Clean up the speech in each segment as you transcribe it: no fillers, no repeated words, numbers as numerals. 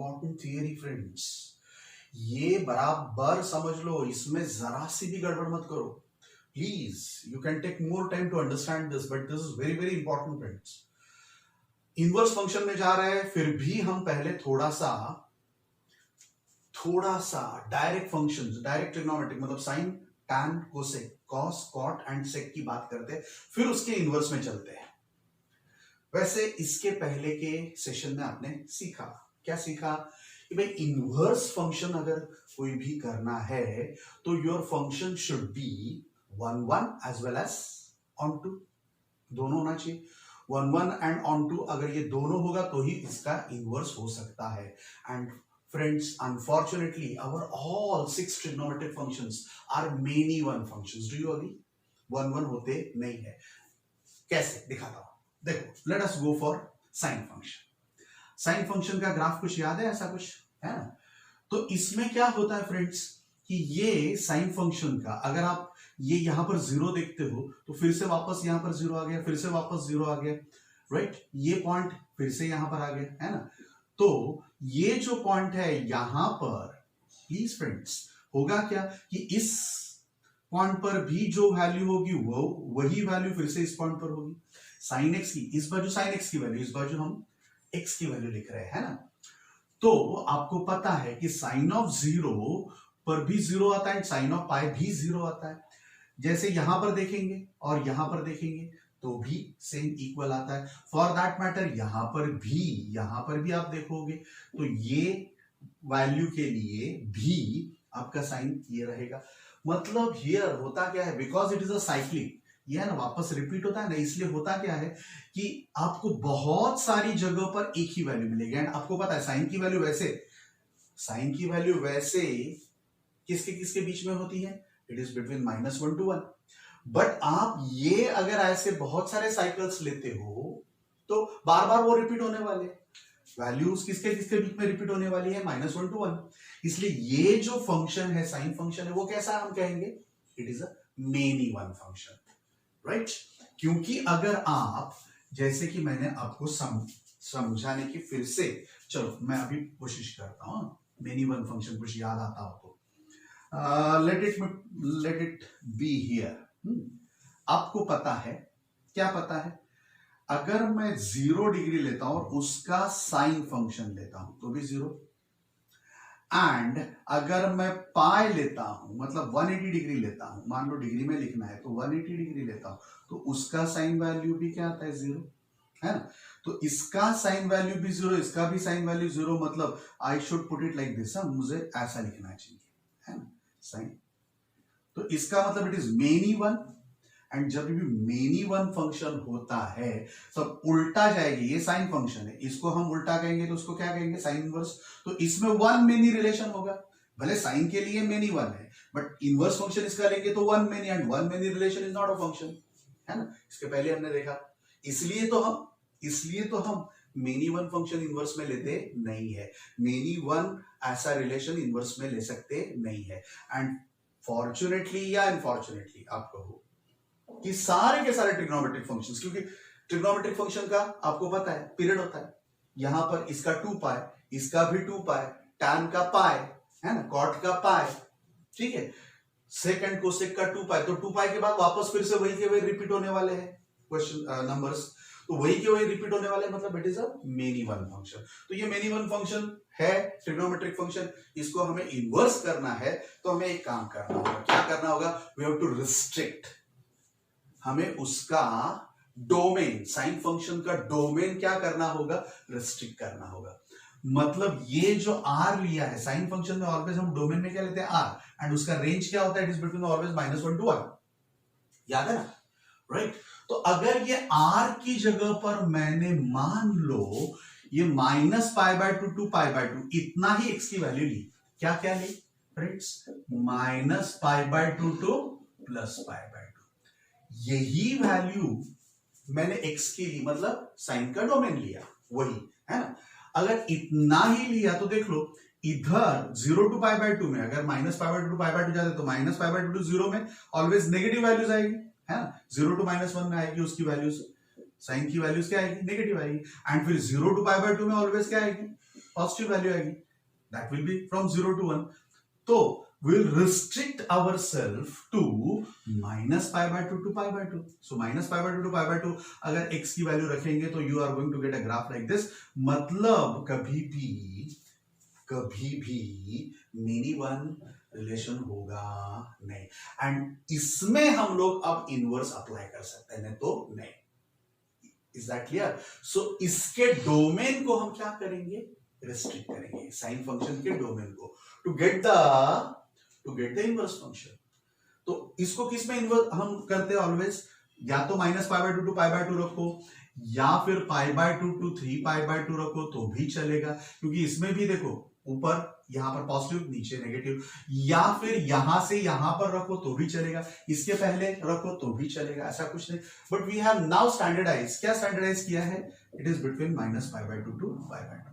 Important theory friends, ये बराबर समझ लो, इसमें जरा सी भी गड़बड़ मत करो please. You can take more time to understand this, but this is very very important friends. Inverse function में जा रहे हैं, फिर भी हम पहले थोड़ा सा डायरेक्ट फंक्शंस, डायरेक्ट ट्रिग्नोमेट्रिक मतलब sine, tan, cosec, cos, cot and sec की बात करते हैं, फिर उसके इनवर्स में चलते हैं. वैसे इसके पहले के सेशन में आपने सीखा, क्या सीखा कि भाई इनवर्स फंक्शन अगर कोई भी करना है तो your function should be 1 1 as well as onto, दोनों होना चाहिए. 1 1 एंड ऑन टू, अगर ये दोनों होगा तो ही इसका इनवर्स हो सकता है. And friends, unfortunately our all 6 trigonometric functions are many one functions. Do you agree? 1 1 होते नहीं है. कैसे दिखाता हूं, देखो. Let us go for sine function. Sign function का ग्राफ कुछ याद है, ऐसा कुछ है ना? तो इसमें क्या होता है फ्रेंड्स कि ये साइन फंक्शन का अगर आप ये यहां पर 0 देखते हो तो फिर से वापस यहां पर 0 आ गया, फिर से वापस 0 आ गया, राइट. ये पॉइंट फिर से यहां पर आ गया, है ना? तो ये जो पॉइंट है यहां पर, प्लीज फ्रेंड्स, होगा क्या कि इस पॉइंट पर भी जो वैल्यू होगी वो वही वैल्यू फिर से इस पॉइंट पर होगी. साइन एक्स की इस बाजू साइन एक्स की वैल्यू, इस बाजू हम एक्स की वैल्यू लिख रहे हैं, है ना? तो आपको पता है कि साइन ऑफ 0 पर भी 0 आता है, साइन ऑफ पाई भी 0 आता है. जैसे यहां पर देखेंगे और यहां पर देखेंगे तो भी सेम इक्वल आता है. फॉर दैट मैटर यहां पर भी आप देखोगे तो ये वैल्यू के लिए भी आपका साइन ये रहेगा. मतलब हियर होता क्या है, because it is a cyclic, ये है ना, वापस रिपीट होता है ना, इसलिए होता क्या है कि आपको बहुत सारी जगह पर एक ही वैल्यू मिलेगी. एंड आपको पता है साइन की वैल्यू वैसे किसके किसके बीच में होती है, it is between -1 to 1. But आप ये अगर ऐसे बहुत सारे साइकिल्स लेते हो तो बार बार वो रिपीट होने वाले, वैल्यूज किसके किसके बीच में रिपीट होने वाली है, -1 to 1. इसलिए ये जो फंक्शन है, साइन फंक्शन है, वो कैसा हम कहेंगे, it is a many one function, right. क्योंकि अगर आप, जैसे कि मैंने आपको समझाने की फिर से, चलो मैं अभी कोशिश करता हूं, मेनी वन फंक्शन कुछ याद आता हो तो लेट इट बी हियर. आपको पता है, क्या पता है, अगर मैं 0 डिग्री लेता हूं और उसका साइन फंक्शन लेता हूं तो भी 0. एंड अगर मैं पाई लेता हूं, मतलब 180 डिग्री लेता हूं, मान लो डिग्री में लिखना है तो 180 डिग्री लेता हूं तो उसका साइन वैल्यू भी क्या आता है, 0, है ना? तो इसका साइन वैल्यू भी 0, इसका भी साइन वैल्यू 0. मतलब I should put it like this, मुझे ऐसा लिखना चाहिए, है ना, साइन. तो इसका मतलब it is many one. And जब भी मेनी वन फंक्शन होता है सब उल्टा जाएगी. ये साइन फंक्शन है, इसको हम उल्टा कहेंगे तो उसको क्या कहेंगे, साइन इनवर्स. तो इसमें वन मेनी रिलेशन होगा. भले साइन के लिए मेनी वन है बट इनवर्स फंक्शन इसका लेंगे तो one many, and one many relation is not a function, है ना? इसके पहले हमने देखा. इसलिए तो हम मेनी वन फंक्शन इनवर्स में लेते नहीं है. मेनी वन ऐसा रिलेशन इनवर्स में ले सकते नहीं है. एंड फॉर्चुनेटली या अनफॉर्चुनेटली आप कहो कि सारे के सारे ट्रिग्नोमेट्रिक फंक्शंस, क्योंकि ट्रिग्नोमेट्रिक फंक्शन का आपको पता है पीरियड होता है. यहां पर इसका 2 पाई, इसका भी 2 पाई, टैन का पाई, है ना, कॉट का पाई, ठीक है, सेक एंड कोसेक का 2 पाई. तो 2 पाई के बाद वापस फिर से वही के वही रिपीट होने वाले हैं क्वेश्चन नंबर्स. तो वही के वही रिपीट होने वाले, मतलब it is a many one function. तो ये मेनी वन फंक्शन है ट्रिग्नोमेट्रिक फंक्शन. इसको हमें इनवर्स करना है तो हमें एक काम करना होगा. क्या करना होगा, वी हैव टू रिस्ट्रिक्ट. हमें उसका डोमेन, साइन फंक्शन का डोमेन क्या करना होगा, रिस्ट्रिक्ट करना होगा. मतलब ये जो आर लिया है साइन फंक्शन में, ऑलवेज हम डोमेन में क्या लेते हैं, आर. एंड उसका रेंज क्या होता है, it is between always -1 to 1. याद है ना, राइट. तो अगर ये आर की जगह पर मैंने मान लो ये -π/2 to π/2 इतना ही एक्स की वैल्यू ली, क्या क्या ली फ्रेंड्स, -π/2 to +π/2. यही वैल्यू मैंने एक्स की ली, मतलब साइन का डोमेन लिया, वही है ना. अगर इतना ही लिया तो देख लो, इधर 0 to π/2 में अगर -π/2 to π/2 जाते तो -π/2 to 0 में ऑलवेज नेगेटिव वैल्यूज आएगी, है ना. 0 to -1 में आएगी उसकी वैल्यूज, साइन की वैल्यूज क्या आएगी, नेगेटिव आएगी. एंड फिर 0 to π/2 में ऑलवेज क्या आएगी, पॉजिटिव वैल्यू आएगी, that will be from 0 to 1. तो we'll restrict ourselves to minus pi by 2 to pi by 2. So minus pi by 2 to pi by 2 अगर x की वैल्यू रखेंगे तो you are going to get a graph like this. मतलब कभी भी many one relation होगा नहीं. And इसमें हम लोग अब इनवर्स अप्लाई कर सकते हैं, नहीं तो नहीं. Is that clear? सो इसके डोमेन को हम क्या करेंगे? रिस्ट्रिक्ट करेंगे साइन फंक्शन के डोमेन को to get the inverse function. तो इसको किस में इनवर्स हम करते हैं ऑलवेज? या तो minus pi by 2 to pi by 2 रखो, या फिर pi by 2 to 3 pi by 2 रखो तो भी चलेगा, क्योंकि इसमें भी देखो ऊपर यहां पर पॉजिटिव नीचे नेगेटिव. या फिर यहां से यहां पर रखो तो भी चलेगा, इसके पहले रखो तो भी चलेगा, ऐसा कुछ नहीं. But we have now standardise. क्या स्टैंडर्डाइज किया है? It is between minus pi by 2 to pi by 2,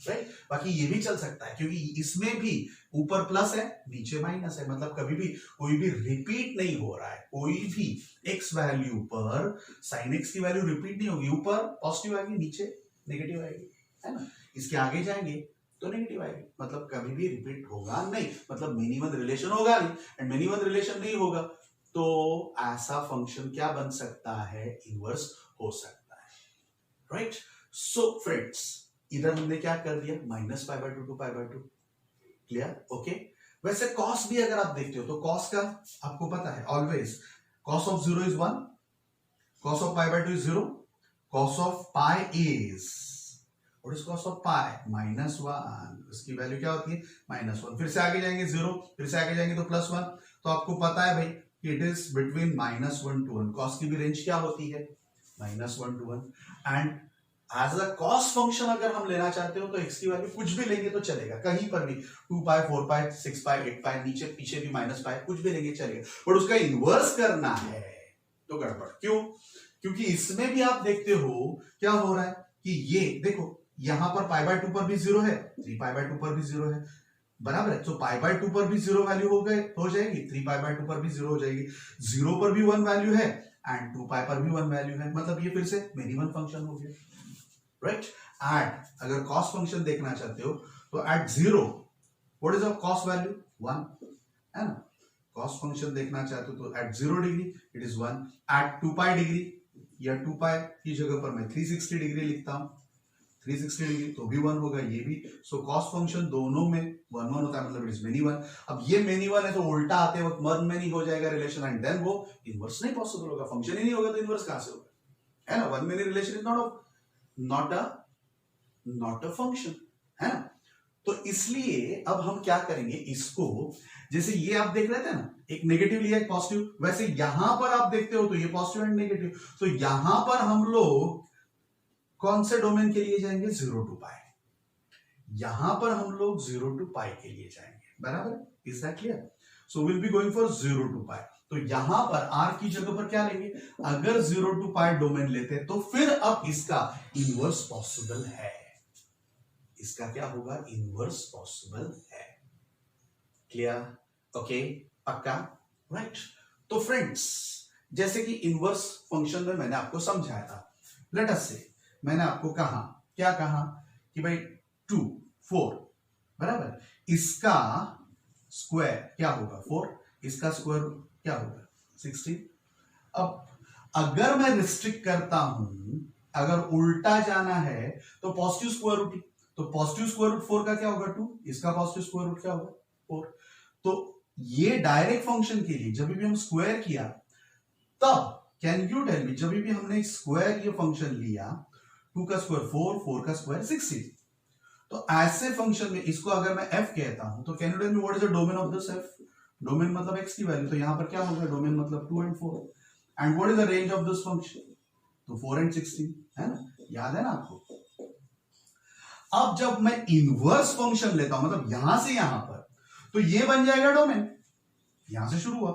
right. बाकी ये भी चल सकता है क्योंकि इसमें भी ऊपर प्लस है नीचे माइनस है, मतलब कभी भी कोई भी रिपीट नहीं हो रहा है. कोई भी x वैल्यू पर sin x की वैल्यू रिपीट नहीं होगी. ऊपर पॉजिटिव आएगी, नीचे नेगेटिव आएगी, है ना. इसके आगे जाएंगे तो नेगेटिव आएगी, मतलब कभी भी रिपीट होगा नहीं, मतलब मिनिमम रिलेशन होगा नहीं. एंड मिनिमम रिलेशन नहीं होगा तो ऐसा फंक्शन क्या बन सकता है? इनवर्स हो सकता है, राइट. सो फ्रेंड्स इधर हमने क्या कर दिया? Minus pi by 2 to pi by 2. Clear? Okay. वैसे कॉस भी अगर आप देखते हो तो कॉस का आपको पता है always cos of 0 is 1, cos of pi by 2 is 0, cos of pi is what is cos of pi? -1. इसकी वैल्यू क्या होती है? -1. फिर से आगे जाएंगे 0, फिर से आगे जाएंगे तो +1. तो आपको पता है भाई कि it is between -1 to 1. Cos की भी रेंज क्या होती है? -1 to 1. And as a cos function अगर हम लेना चाहते हो तो x की वैल्यू कुछ भी लेंगे तो चलेगा, कहीं पर भी 2 पाई 4 पाई 6 पाई 8 पाई, नीचे पीछे भी माइनस पाई, कुछ भी लेंगे चलेगा. बट उसका इनवर्स करना है तो गड़बड़. क्यों? क्योंकि इसमें भी आप देखते हो क्या हो रहा है कि ये देखो यहां पर पाई बाय 2 पर भी 0 है, 3 पाई बाय 2 पर भी 0 है, बराबर है. तो पाई बाय 2 पर भी 0 वैल्यू हो जाएगी, 3 पाई बाय 2 पर भी 0 हो जाएगी, 0 पर भी 1 वैल्यू है एंड 2 पाई पर भी 1 वैल्यू है. मतलब ये फिर से मिनिमम फंक्शन हो गया, राइट. एट अगर कॉस फंक्शन देखना चाहते हो तो at 0 what is a cos value? 1, है ना. कॉस फंक्शन देखना चाहते हो तो at 0 degree it is 1, at 2 pi degree या 2 पाई की जगह पर मैं 360 डिग्री लिखता हूं, 360 डिग्री तो भी 1 होगा, ये भी. सो कॉस फंक्शन दोनों में 1 1 होता है, मतलब इट इज मेनी वन. अब ये मेनी वन है तो उल्टा आते वक्त वन में नहीं हो जाएगा रिलेशन एंड देन वो इनवर्स नहीं पॉसिबल होगा. फंक्शन ही नहीं होगा तो इनवर्स कहां से होगा, है ना. One many relation is not a function, है ना. तो इसलिए अब हम क्या करेंगे, इसको जैसे ये आप देख रहे थे ना, एक नेगेटिव लिया एक पॉजिटिव, वैसे यहां पर आप देखते हो तो ये पॉजिटिव एंड नेगेटिव. तो यहां पर हम लोग कौन से डोमेन के लिए जाएंगे? 0 to पाई. यहां पर हम लोग 0 to पाई के लिए जाएंगे, बराबर. Is that clear? So will be going for 0 to पाई. तो यहां पर r की जगह पर क्या लेंगे? अगर 0 to पाई डोमेन लेते तो फिर अब इसका इनवर्स पॉसिबल है. इसका क्या होगा? इनवर्स पॉसिबल है. क्लियर? ओके, पक्का, राइट. तो फ्रेंड्स जैसे कि इनवर्स फंक्शन में मैंने आपको समझाया था, लेट अस से मैंने आपको कहा, क्या कहा कि भाई 2 4 बराबर, इसका स्क्वायर क्या होगा? 4, इसका स्क्वायर क्या होगा? 16. अब अगर मैं रिस्ट्रिक्ट करता हूं, अगर उल्टा जाना है तो पॉजिटिव स्क्वायर रूट, तो पॉजिटिव स्क्वायर रूट 4 का क्या होगा? 2. इसका पॉजिटिव स्क्वायर रूट क्या होगा? 4. तो ये डायरेक्ट फंक्शन के लिए जब भी हम स्क्वायर किया तब कैन यू टेल मी, जब भी हमने स्क्वायर ये फंक्शन लिया, 2 का स्क्वायर 4, 4 का स्क्वायर 16. तो ऐसे फंक्शन में इसको अगर मैं f कहता हूं तो can you tell me what is the domain of this f? Domain मतलब x की वैल्यू, तो यहां पर क्या होगा? डोमेन मतलब 2 and 4. And what is the range of this function? तो 4 and 16, है ना. याद है ना आपको? अब जब मैं इनवर्स फंक्शन लेता हूं, मतलब यहां से यहां पर, तो ये बन जाएगा डोमेन. यहां से शुरू हुआ,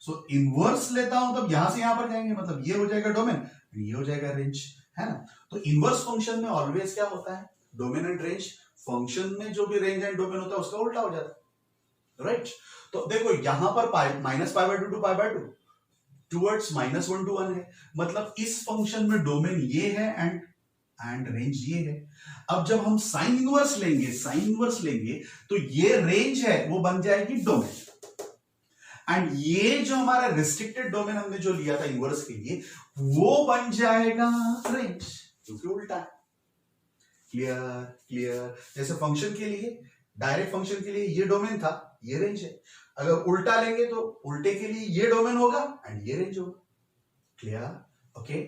सो इनवर्स लेता हूं तब यहां से यहां पर जाएंगे, मतलब ये हो जाएगा डोमेन, ये हो जाएगा रेंज, है ना. तो इनवर्स फंक्शन में ऑलवेज क्या होता है? Domain and range. फंक्शन में जो भी रेंज एंड डोमेन होता है उसका उल्टा हो जाता है, राइट. तो देखो यहां पर minus pi by 2 to pi by 2 towards -1 to 1 है, मतलब इस फंक्शन में डोमेन ये है एंड एंड रेंज ये है। अब जब हम साइन इनवर्स लेंगे तो ये रेंज है वो बन जाएगी डोमेन, एंड ये जो हमारा रिस्ट्रिक्टेड डोमेन हमने जो लिया था इनवर्स के लिए वो बन जाएगा रेंज, क्योंकि उल्टा है। क्लियर। जैसे फंक्शन के लिए, डायरेक्ट फंक्शन के लिए ये डोमेन था, ये रेंज है। अगर उल्टा लेंगे तो उल्टे के लिए ये डोमेन होगा एंड ये रेंज होगा। क्लियर। ओके,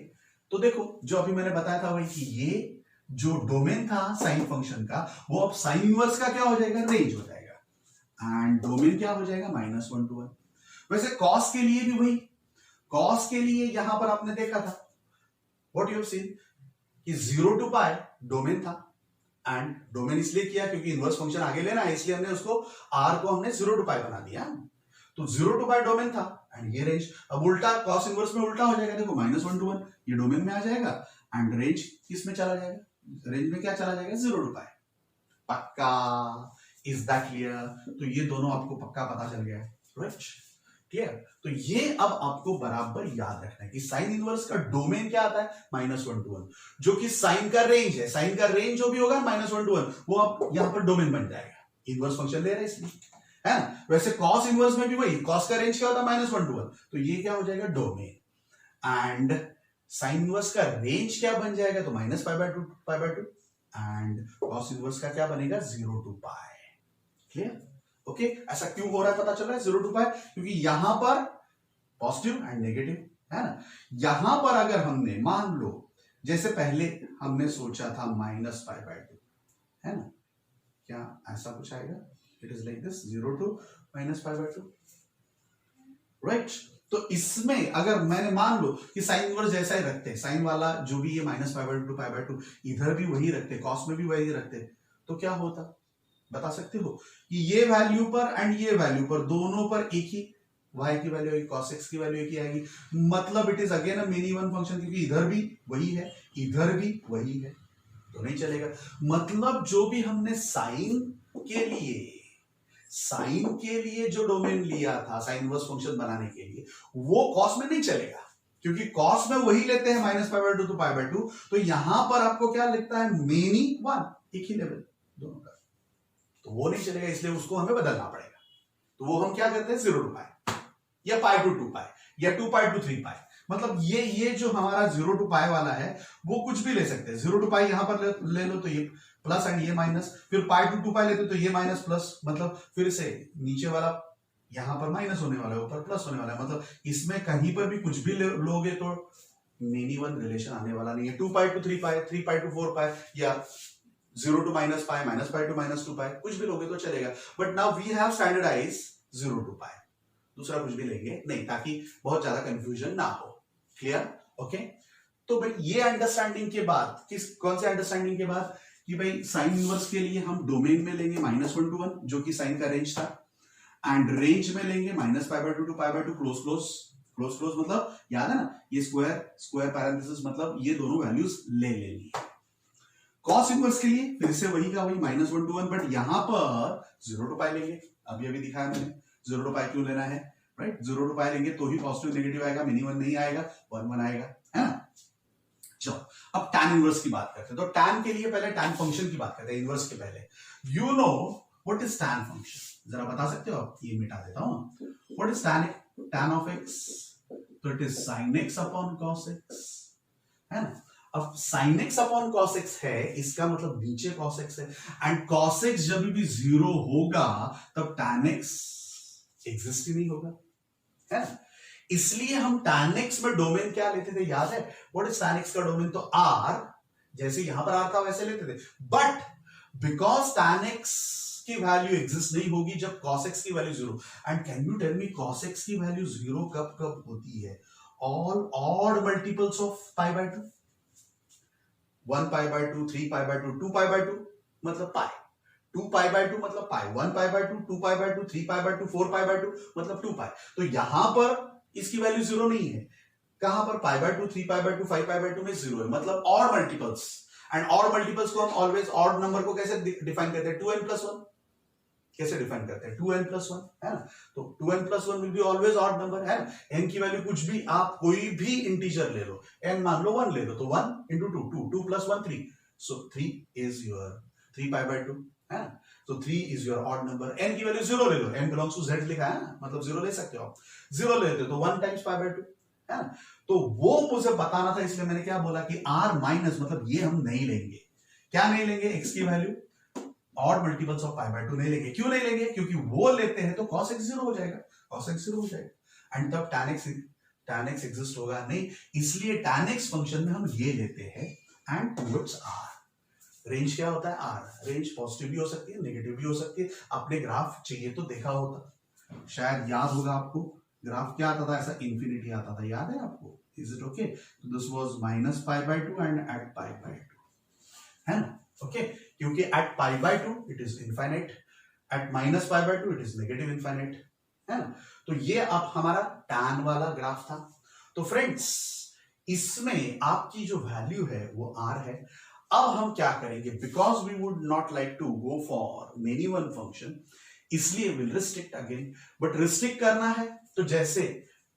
तो देखो जो अभी मैंने बताया था वही कि ये जो डोमेन था साइन फंक्शन का वो अब साइन इनवर्स का क्या हो जाएगा, रेंज हो जाएगा, एंड डोमेन क्या हो जाएगा, -1 to 1। वैसे कॉस के लिए भी वही, कॉस के लिए यहां पर आपने देखा था व्हाट यू हैव सीन कि 0 to पाई डोमेन था, एंड डोमेन इसलिए किया क्योंकि इनवर्स फंक्शन आगे लेना है, इसलिए हमने उसको r को हमने 0 to पाई बना दिया। तो 0 to पाई डोमेन था एंड ये रेंज। अब उल्टा कॉस इनवर्स में उल्टा हो जाएगा, देखो -1 to 1 ये डोमेन में आ जाएगा एंड रेंज किस में चला जाएगा, रेंज में क्या चला जाएगा, 0 to पाई। पक्का, इज दैट क्लियर? तो ये दोनों आपको पक्का पता चल गया, राइट? क्लियर। तो ये अब आपको बराबर याद रखना है कि साइन इनवर्स का डोमेन क्या आता है, -1 to 1, जो कि साइन का रेंज है। साइन का रेंज जो भी होगा -1 to 1 वो अब यहां पर डोमेन बन जाएगा, इनवर्स फंक्शन ले रहे हैं इसलिए, है ना। वैसे कॉस इनवर्स में भी वही, कॉस का रेंज क्या होता है, -1 to 1, तो ये क्या हो जाएगा, डोमेन, एंड साइन इनवर्स का रेंज क्या बन जाएगा, तो -π/2 एंड कॉस इनवर्स का क्या बनेगा, 0 to पाई। क्लियर। ओके, ऐसा क्यों हो रहा है पता चल रहा है, 0 to पाई, क्योंकि यहां पर पॉजिटिव एंड नेगेटिव है ना। यहां पर अगर हमने मान लो जैसे पहले हमने सोचा था -π/2 है ना, क्या ऐसा कुछ आएगा, it is like this 0 to -π/2, right. तो इसमें अगर मैंने मान लो कि साइन इनवर्स जैसा ही रखते, साइन वाला जो भी ये -π/2 π/2 इधर भी वही रखते, कॉस में भी वही रखते, तो क्या होता बता सकते हो कि ये वैल्यू पर एंड ये वैल्यू पर दोनों पर एक ही y की वैल्यू आएगी, cos x की वैल्यू एक ही आएगी, मतलब it is again a many one function, क्योंकि इधर भी वही है इधर भी वही है, तो नहीं चलेगा। मतलब जो भी हमने साइन के लिए जो डोमेन लिया था साइन इनवर्स फंक्शन बनाने के लिए वो कॉस में नहीं चलेगा, क्योंकि कॉस में वही लेते हैं -π/2 to π/2, तो यहां पर आपको क्या लिखता है, मेनी वन, एक ही लेवल दोनों का, तो वो नहीं चलेगा, इसलिए उसको हमें बदलना पड़ेगा। तो वो हम क्या करते हैं, 0 to पाई या पाई टू 2 पाई या 2 पाई टू 3 पाई, मतलब ये जो हमारा 0 to पाई वाला है वो कुछ भी ले सकते हैं। 0 to पाई यहां पर ले लो तो ये प्लस एंड ये माइनस, फिर पाई टू 2 पाई लेते तो ये माइनस प्लस, मतलब फिर से नीचे वाला यहां पर माइनस होने वाला है, ऊपर प्लस होने वाला है, मतलब इसमें कहीं पर भी कुछ भी लोगे तो मेनी वन रिलेशन आने वाला नहीं है। 2 पाई टू 3 पाई, 3 पाई टू 4 पाई या 0 to -π, -π to -2 पाई, कुछ भी लोगे तो चलेगा। But now we have standardize 0 to pi, दूसरा कुछ भी लेंगे नहीं, ताकि बहुत ज्यादा कंफ्यूजन ना हो। क्लियर। ओके, तो भाई ये अंडरस्टैंडिंग के बाद कौन से अंडरस्टैंडिंग के बाद कि भाई साइन इनवर्स के लिए हम डोमेन में लेंगे -1 to 1 जो कि साइन का रेंज था, एंड रेंज में लेंगे -π/2 to π/2 क्लोज मतलब याद है ना, ये स्क्वायर पैरेंथेसिस, मतलब ये दोनों वैल्यूज ले लेनी है। कॉस इनवर्स के लिए फिर से वही का वही -1 to 1, बट यहां पर 0 to पाई लेंगे, अभी दिखाया मैंने 0 to पाई क्यों लेना है, राइट। 0 to पाई लेंगे तो ही पॉजिटिव नेगेटिव आएगा, मिनी वन नहीं आएगा, 1 आएगा, है ना। चलो अब tan इनवर्स की बात करते हैं, तो tan के लिए पहले tan फंक्शन की बात करते हैं, इनवर्स के पहले। You know what is tan function, जरा बता सकते हो आप, ये मिटा देता हूं। What is tan of x, तो it is sin x upon cos x, है ना। अब sin x upon cos x है, इसका मतलब नीचे cos x है, एंड cos x जब भी 0 होगा तब tan x एग्जिस्ट ही नहीं होगा, है ना। इसलिए हम tan x में डोमेन क्या लेते थे, याद है, व्हाट इज tan x का डोमेन, तो r, जैसे यहां पर r था वैसे लेते थे, बट बिकॉज tan x की वैल्यू एग्जिस्ट नहीं होगी जब cos x की value 0, and can you tell me cos x की वैल्यू 0 कब होती है, ऑल ऑड मल्टीपल्स ऑफ π/2, 1 π/2, 3 π/2, 2 π/2 मतलब पाई, 2 π/2 मतलब पाई, 1 π/2, 2 π/2, 3 π/2, 4 π/2 मतलब 2 पाई। तो यहां पर इसकी वैल्यू 0 नहीं है, कहां पर π/2, 3 π/2, 5 π/2 में 0 है, मतलब odd multiples, and odd multiples को हम ऑलवेज ऑड नंबर को कैसे डिफाइन करते हैं, 2n + 1, कैसे डिफाइन करते हैं 2n+1 है ना, तो 2n+1 will be always odd number है ना, n की वैल्यू कुछ भी आप कोई भी इंटीजर ले लो, n मान लो 1 ले लो तो 1 into 2 2 2 plus 1 3, so 3 is your 3π/2 है ना, तो 3 is your odd number, n की वैल्यू 0 ले लो, n belongs to z लिखा है ना, मतलब 0 ले सकते हो आप, 0 लेते हो तो 1 times π/2 है ना, तो वो मुझे बताना था, इसलिए मैंने क्या बोला कि r माइनस मतलब ये हम नहीं लेंगे, क्या नहीं लेंगे, x की वैल्यू ऑड मल्टीपल्स ऑफ π/2 नहीं लेंगे, क्यों नहीं लेंगे, क्योंकि वो लेते हैं तो cos x 0 हो जाएगा, cos x 0 हो जाएगा, एंड तब tan x एग्जिस्ट होगा नहीं, इसलिए tan x फंक्शन में हम ये लेते हैं एंड टुवर्ड्स r। रेंज क्या होता है, r रेंज पॉजिटिव भी हो सकती है, नेगेटिव भी हो सकती है, आपने ग्राफ चाहिए तो देखा होता, शायद याद होगा आपको, ग्राफ क्या आता था, ऐसा इंफिनिटी आता था, याद है आपको, is it okay, this was -π/2 and at π/2 है ना, ओके, क्योंकि at π/2 it is infinite, at -π/2 it is negative infinite है ना, तो ये अब हमारा tan वाला ग्राफ था। तो फ्रेंड्स इसमें आपकी जो वैल्यू है वो r है। अब हम क्या करेंगे, because we would not like to go for many one function, इसलिए will restrict again, but restrict करना है तो जैसे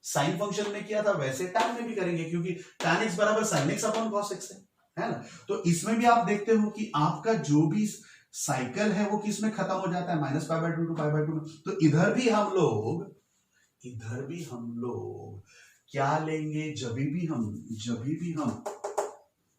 साइन फंक्शन में किया था वैसे tan में भी करेंगे, क्योंकि tan x बराबर sin x upon cos x है ना, तो इसमें भी आप देखते हो कि आपका जो भी साइकिल है वो किस में खत्म हो जाता है, -π/2 to π/2 में, तो इधर भी हम लोग क्या लेंगे, जब भी हम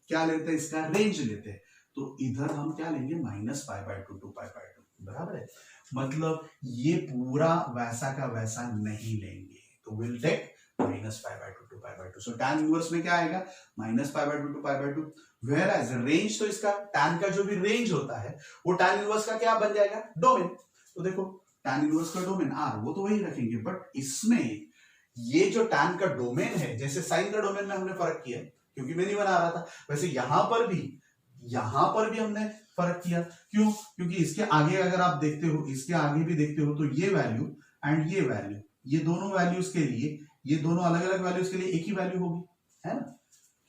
क्या लेते हैं, इसका रेंज लेते हैं, तो इधर हम क्या लेंगे, -π/2 to π/2, बराबर है, मतलब ये पूरा वैसा का वैसा नहीं लेंगे, तो will take -π/2 to π/2, so tan inverse में क्या आएगा, -π/2 to π/2, वेयर एज रेंज, तो इसका tan का जो भी रेंज होता है वो tan इनवर्स का क्या बन जाएगा, डोमेन, तो देखो tan इनवर्स का डोमेन r, वो तो वही रखेंगे, बट इसमें ये जो tan का डोमेन है, जैसे sin का डोमेन में हमने फर्क किया क्योंकि मेनी वन आ रहा था, वैसे यहां पर भी हमने फर्क किया, क्यों, क्योंकि इसके आगे अगर आप देखते हो, इसके आगे भी देखते हो, तो ये वैल्यू एंड ये वैल्यू, ये दोनों वैल्यूज के लिए, ये दोनों अलग अलग वैल्यूज के लिए एक ही वैल्यू होगी, है ना,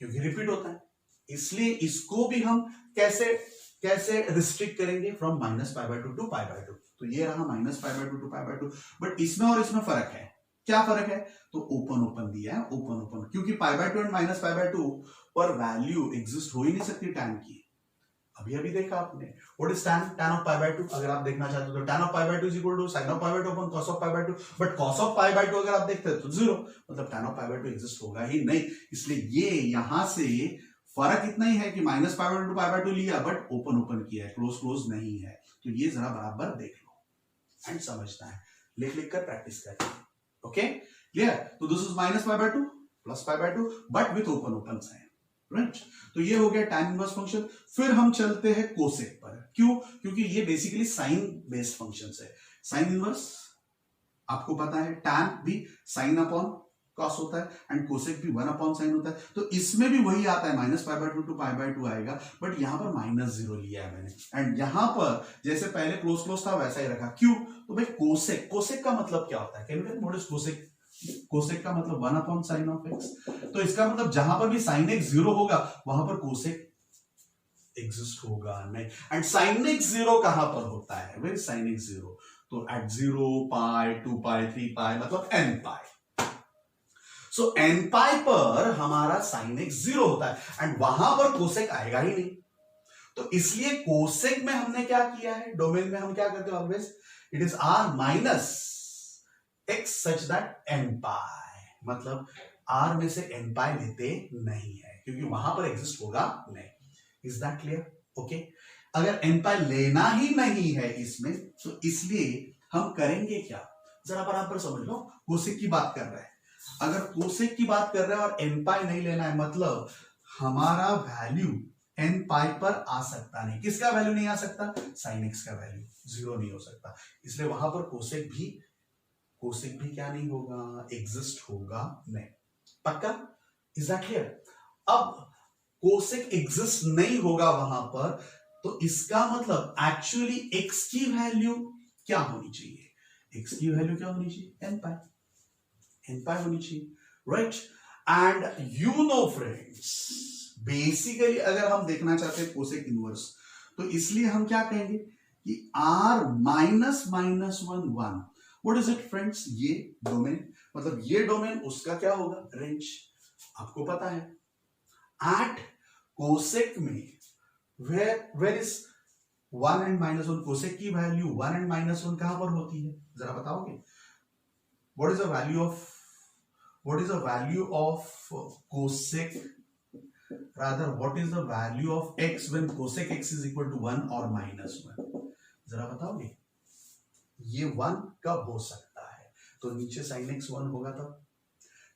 क्योंकि रिपीट होता है, इसलिए इसको भी हम कैसे रिस्ट्रिक्ट करेंगे, फ्रॉम -π/2 to π/2, तो ये रहा -π/2 to π/2, बट इसमें और इसमें फर्क है, क्या फर्क है, तो ओपन दिया है, ओपन, क्योंकि π/2 एंड -π/2 पर वैल्यू एग्जिस्ट हो ही नहीं सकती tan की, अभी देखा आपने, व्हाट इज tan ऑफ π/2, अगर आप देखना चाहते हो तो tan of π/2 is equal to sin of π/2 upon cos of π/2, but cos of π/2 अगर आप देखते हो तो 0, मतलब tan ऑफ π/2 एग्जिस्ट होगा ही नहीं, इसलिए ये यहां से फर्क इतना ही है कि -π/2 to π/2 लिया, बट ओपन किया है, क्लोज नहीं है, तो ये जरा बराबर देख लो एंड समझना है, लिख कर प्रैक्टिस करें, ओके क्लियर, तो this is -π/2 plus π/2 but with open sign, right, तो ये हो गया tan इनवर्स फंक्शन। फिर हम चलते हैं कोसेक पर, क्यों, क्योंकि ये बेसिकली साइन बेस्ड फंक्शंस है, साइन इनवर्स आपको पता है, tan भी साइन अपॉन कॉस होता है एंड कोसेक भी 1 अपॉन साइन होता है, तो इसमें भी वही आता है, -π/2 to π/2 आएगा, बट यहां पर -0 लिया है मैंने, एंड यहां पर जैसे पहले क्लोज था वैसा ही रखा, क्यों, तो भाई कोसेक का मतलब क्या होता है, can you tell what is cosec का मतलब 1 अपॉन साइन ऑफ x, तो इसका मतलब जहां पर भी साइन x 0 होगा वहां पर कोसेक एग्जिस्ट होगा नहीं, एंड साइन x 0 कहां पर होता है, वेर साइन x 0, तो एट 0 पाई 2 पाई 3 पाई मतलब n पाई, सो n पाई पर हमारा साइन x 0 होता है, एंड वहां पर कोसेक आएगा ही नहीं, तो इसलिए कोसेक में हमने क्या किया है, डोमेन में हम क्या करते हैं always, it is r minus x such that n पाई, मतलब r में से n पाई लेते नहीं है, क्योंकि वहां पर एग्जिस्ट होगा नहीं, इज दैट क्लियर, ओके, अगर n पाई लेना ही नहीं है इसमें, तो इसलिए हम करेंगे क्या, जरा बराबर समझ लो, कोसेक की बात कर रहे हैं, अगर कोसेक की बात कर रहे हैं और n पाई नहीं लेना है, मतलब हमारा वैल्यू n पाई पर आ सकता नहीं, किसका वैल्यू नहीं आ सकता, साइन x का वैल्यू 0 नहीं हो सकता, इसलिए वहां पर कोसेक भी क्या नहीं होगा, एग्जिस्ट होगा नहीं, पक्का, इज दैट क्लियर, अब कोसेक एग्जिस्ट नहीं होगा वहां पर, तो इसका मतलब एक्चुअली x की वैल्यू क्या होनी चाहिए, x की वैल्यू क्या होनी चाहिए, n पाई होनी चाहिए, right, and you know friends, basically अगर हम देखना चाहते हैं कोसेक इनवर्स, तो इसलिए हम क्या कहेंगे कि r minus minus one one, what is it friends, ये डोमेन, मतलब ये डोमेन उसका क्या होगा, रेंज। आपको पता है एट कोसेक में where is one and minus one, cosec की value one and minus one कहां पर होती है, जरा बताओगे। What is the value of cosec, rather what is the value of x when cosec x is equal to 1 or minus 1, जरा बताओगे। ये 1 कब हो सकता है, तो नीचे sin x 1 होगा तब,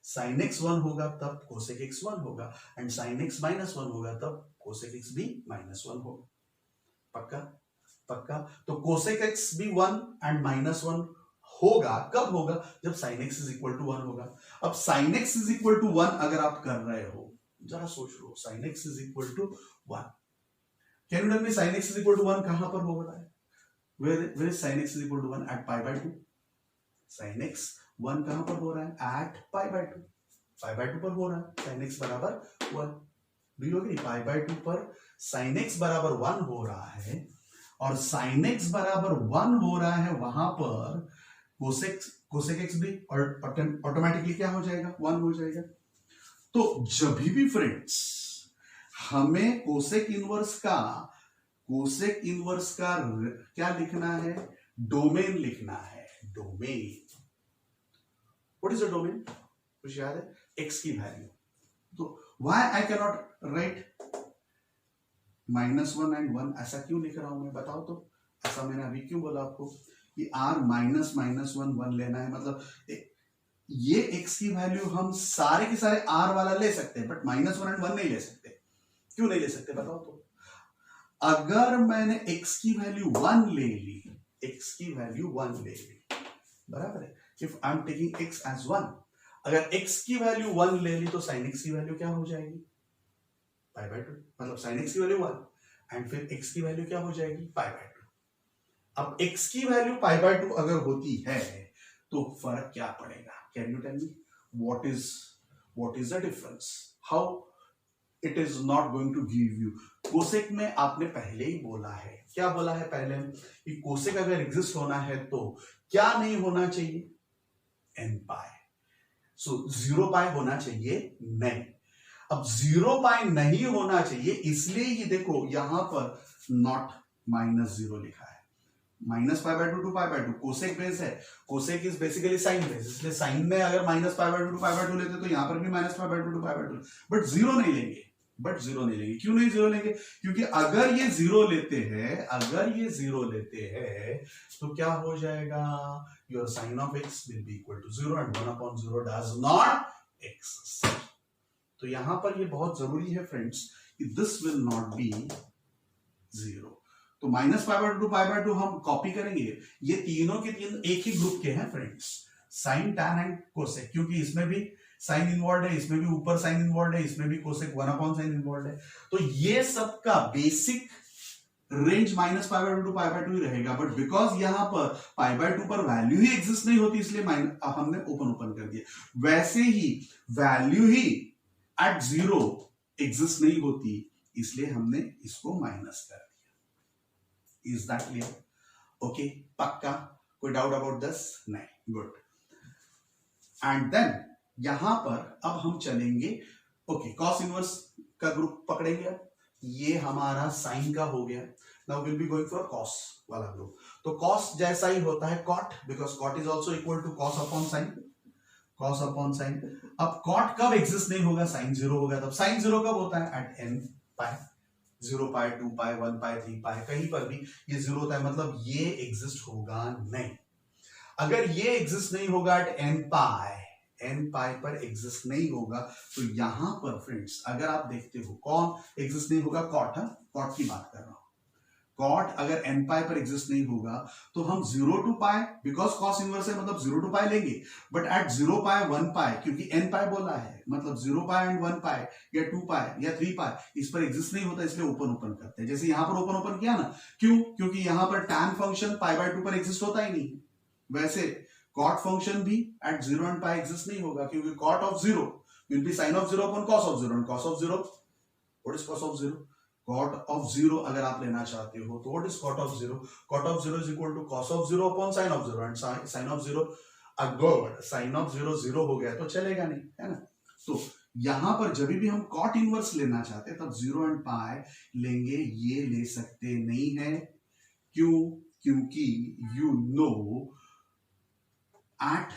sin x 1 होगा तब cosec x 1 होगा, एंड sin x minus 1 होगा तब cosec x भी minus 1 होगा। पक्का पक्का, तो cosec x भी 1 एंड minus 1 होगा, कब होगा, जब sin x is equal to 1 होगा। अब sin x is equal to 1 अगर आप कर रहे हो, जरा सोच लो, sin x is equal to 1, can you tell me sin x is equal to 1 कहां पर हो रहा है, where is sin x is equal to 1, at pi by 2, sin x 1 कहां पर हो रहा है, at pi by 2, pi by 2 पर हो रहा है, sin x बराबर 1, do you agree, pi by 2 पर sin x बराबर 1 हो रहा है, और sin x बराबर 1 हो रहा है, वहां पर cosec x भी ऑटोमेटिकली क्या हो जाएगा, 1 हो जाएगा। तो जब भी फ्रेंड्स हमें कोसेक इनवर्स का क्या लिखना है, डोमेन लिखना है, domain, what is a domain, कुछ याद है, एक्स की वैल्यू, तो why I can not right -1 and 1, ऐसा क्यों लिख रहा हूं मैं, बताओ तो, ऐसा मैंने अभी क्यों बोला आपको कि r माइनस माइनस 1 लेना है, मतलब ये x की वैल्यू हम सारे के सारे r वाला ले सकते हैं, बट -1 and 1 नहीं ले सकते, क्यों नहीं ले सकते बताओ तो। अगर मैंने x की वैल्यू 1 ले ली, बराबर है, if I am taking x as 1, अगर x की वैल्यू 1 ले ली तो sin x की वैल्यू क्या हो जाएगी, पाई बाय 2, मतलब sin x की वैल्यू 1 एंड फिर x की वैल्यू क्या हो जाएगी, पाई बाय 2। अब x की वैल्यू पाई बाय 2 अगर होती है तो फर्क क्या पड़ेगा, can you tell me what is the difference, how it is not going to give you. Cosec में आपने पहले ही बोला है, क्या बोला है पहले कि कोसेक अगर एग्जिस्ट होना है तो क्या नहीं होना चाहिए, n पाई, सो 0 पाई होना चाहिए नहीं। अब 0 पाई नहीं होना चाहिए, इसलिए ये देखो यहां पर नॉट -0 लिखा है, -π/2 to π/2, कोसेक बेस है, cosec is basically sine base, इसलिए साइन में अगर -π/2 to π/2 लेते तो यहां पर भी -π/2 to π/2, बट जीरो नहीं लेंगे, क्यों नहीं जीरो लेंगे, क्योंकि अगर ये जीरो लेते हैं तो क्या हो जाएगा, your sine of x will be equal to 0 and 1/0 does not exist. तो यहां पर ये बहुत जरूरी है फ्रेंड्स कि दिस विल नॉट बी 0, तो -π/2 to π/2 हम कॉपी करेंगे, ये तीनों के तीन एक ही ग्रुप के हैं friends, sine, tan and cosec, क्योंकि इसमें भी साइन इन्वॉल्व है, इसमें भी ऊपर साइन इन्वॉल्व है, इसमें भी कोसेक 1/sin इन्वॉल्व है, तो ये सब का बेसिक रेंज -π/2 to π/2 ही रहेगा, बट बिकॉज यहां पर π/2 पर वैल्यू ही एग्जिस्ट नहीं होती, इसलिए हमने ओपन कर दिया। वैसे ही वैल्यू ही एट 0 एग्जिस्ट नहीं होती, इसलिए हमने इसको माइनस कर दिया। Is that clear? ओके, पक्का, कोई डाउट अबाउट दिस? नहीं, गुड। एंड देन यहां पर अब हम चलेंगे, ओके, कॉस इनवर्स का ग्रुप पकड़ेंगे, अब ये हमारा साइन का हो गया, now will be going for cos वाला ग्रुप। तो कॉस जैसा ही होता है cot, because cot is also equal to cos upon sine. अब कॉट कब एग्जिस्ट नहीं होगा, साइन 0 होगा तब। साइन 0 कब होता है, एट n पाई, 0 पाई, 2 पाई, 1 पाई, 3 पाई, कहीं पर भी ये 0 होता है, मतलब ये एग्जिस्ट होगा नहीं। अगर ये एग्जिस्ट नहीं होगा एट n पाई पर एग्जिस्ट नहीं होगा, तो यहां पर फ्रेंड्स अगर आप देखते हो कौन एग्जिस्ट नहीं होगा, कॉट, कॉट की बात कर रहा हूं। कॉट अगर n पाई पर एग्जिस्ट नहीं होगा तो हम 0 to pi, because cos inverse है मतलब 0 to पाई लेंगे, बट एट 0 पाई 1 पाई, क्योंकि n पाई बोला है, मतलब 0 पाई एंड 1 पाई या 2 पाई या 3 पाई इस पर एग्जिस्ट नहीं होता, इसलिए ओपन करते हैं। जैसे यहां पर ओपन किया ना, क्यों? क्योंकि यहां पर tan फंक्शन π/2 पर एग्जिस्ट होता ही नहीं। वैसे कॉट फंक्शन भी एट 0 एंड पाई एग्जिस्ट नहीं होगा, क्योंकि cot of 0 will be sine of 0 upon cos of 0, and cos of 0, what is cos of 0? Cot of zero अगर आप लेना चाहते हो तो what is cot of zero? Cot of zero is equal to cos of zero upon sine of zero, and sine of zero, अगर sine of zero zero हो गया तो चलेगा नहीं, है ना? तो यहां पर जब भी हम कॉट इनवर्स लेना चाहते हैं तब जीरो एंड पाई लेंगे, ये ले सकते नहीं है। क्यों? क्योंकि you know at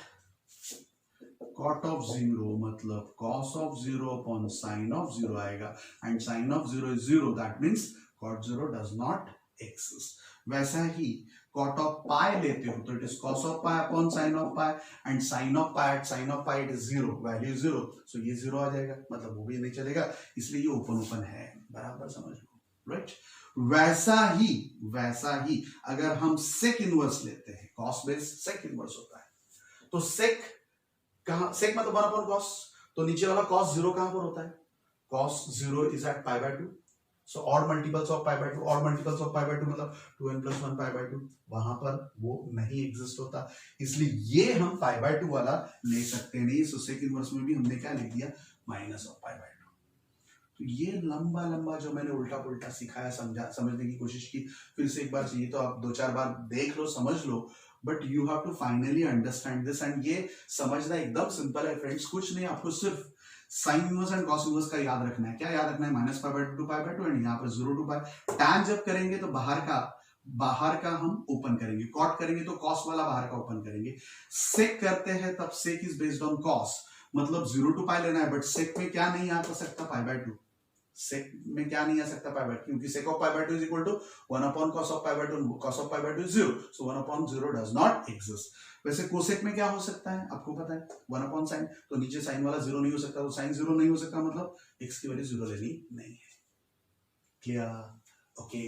cot of zero मतलब cos of zero upon sine of zero आएगा, and sine of zero is zero, that means cot zero does not exist. वैसा ही कॉट ऑफ पाई लेते हो तो it is cos of pi upon sine of pi, and sine of pi it is zero, value zero, so ये zero आ जाएगा, मतलब वो भी नहीं चलेगा, इसलिए ये ओपन ओपन है। बराबर समझ लो, राइट? वैसा ही अगर हम सेक इनवर्स लेते हैं, कॉस बेस सेक इनवर्स होता है, तो सेक कहां, सेक मतलब 1 अपॉन कॉस, तो नीचे वाला कॉस जीरो कहां पर होता है? Cos zero is at pi by 2, so odd multiples of pi by 2, odd multiples of pi by 2 मतलब 2n + 1 पाई बाय 2, वहां पर वो नहीं एग्जिस्ट होता, इसलिए ये हम पाई बाय 2 वाला ले सकते नहीं। सो सेक इनवर्स में भी हमने क्या लिख दिया? Minus of pi by 2। तो ये लंबा लंबा जो मैंने उल्टा पुल्टा सिखाया, समझने की कोशिश की, फिर से एक बार चाहिए तो आप 2-4 बार देख लो, समझ लो, but you have to finally understand this. And ये समझना एकदम सिंपल है फ्रेंड्स, कुछ नहीं, आपको सिर्फ sine inverse and cos inverse का याद रखना है। क्या याद रखना है? Minus pi by 2 pi by 2, and यहाँ पर 0 to पाई। टैन जब करेंगे तो बाहर का हम ओपन करेंगे, कॉट करेंगे तो कॉस वाला बाहर का ओपन करेंगे, सेक करते हैं तब सेक इज बेस्ड ऑन कॉस, मतलब 0 to पाई लेना है, बट सेक में क्या नहीं आ सकता? पाई बाय 2। सेक में क्या नहीं आ सकता? पाई बाय 2, क्योंकि sec of pi by 2 is equal to 1 upon cos of pi by 2, cos of pi by 2 is 0, so 1 upon 0 does not exist. वैसे कोसेक में क्या हो सकता है? आपको पता है 1 अपॉन साइन, तो नीचे साइन वाला 0 नहीं हो सकता, तो साइन 0 नहीं हो सकता, मतलब x की वैल्यू 0 लेनी नहीं है। क्लियर? ओके।